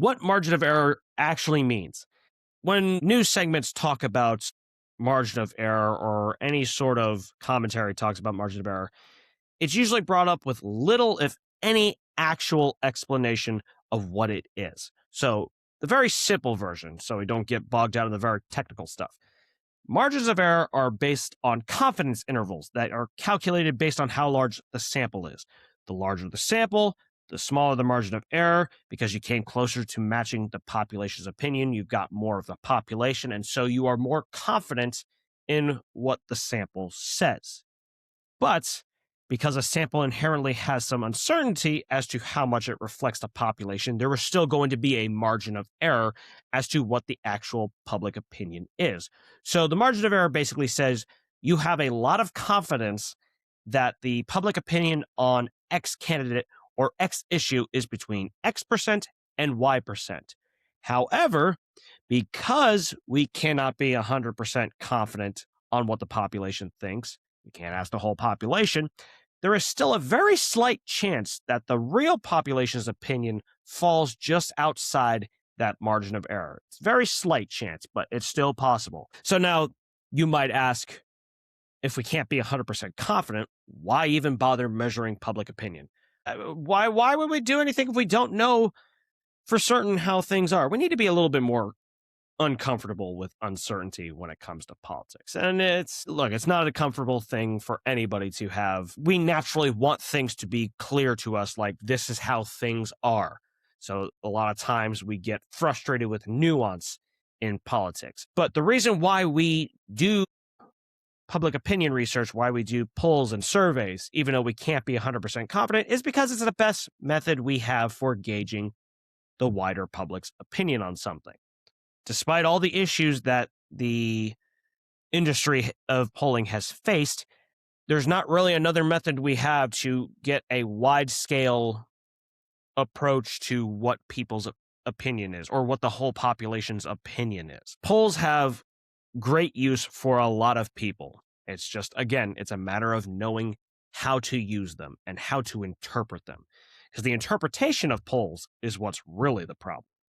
what margin of error actually means. When news segments talk about margin of error or any sort of commentary talks about margin of error, it's usually brought up with little, if any, actual explanation of what it is. So, the very simple version, so we don't get bogged down in the very technical stuff. Margins of error are based on confidence intervals that are calculated based on how large the sample is. The larger the sample, the smaller the margin of error, because you came closer to matching the population's opinion. You've got more of the population, and so you are more confident in what the sample says. But because a sample inherently has some uncertainty as to how much it reflects the population, there is still going to be a margin of error as to what the actual public opinion is. So the margin of error basically says you have a lot of confidence that the public opinion on X candidate or X issue is between X% and Y%. However, because we cannot be 100% confident on what the population thinks, we can't ask the whole population, there is still a very slight chance that the real population's opinion falls just outside that margin of error. It's a very slight chance, but it's still possible. So now you might ask, if we can't be 100% confident, why even bother measuring public opinion? Why would we do anything if we don't know for certain how things are? We need to be a little bit more uncomfortable with uncertainty when it comes to politics. And it's not a comfortable thing for anybody to have. We naturally want things to be clear to us, like this is how things are. So a lot of times we get frustrated with nuance in politics. But the reason why we do public opinion research, why we do polls and surveys, even though we can't be 100% confident, is because it's the best method we have for gauging the wider public's opinion on something. Despite all the issues that the industry of polling has faced, there's not really another method we have to get a wide-scale approach to what people's opinion is, or what the whole population's opinion is. Polls have great use for a lot of people. It's just, again, it's a matter of knowing how to use them and how to interpret them. Because the interpretation of polls is what's really the problem.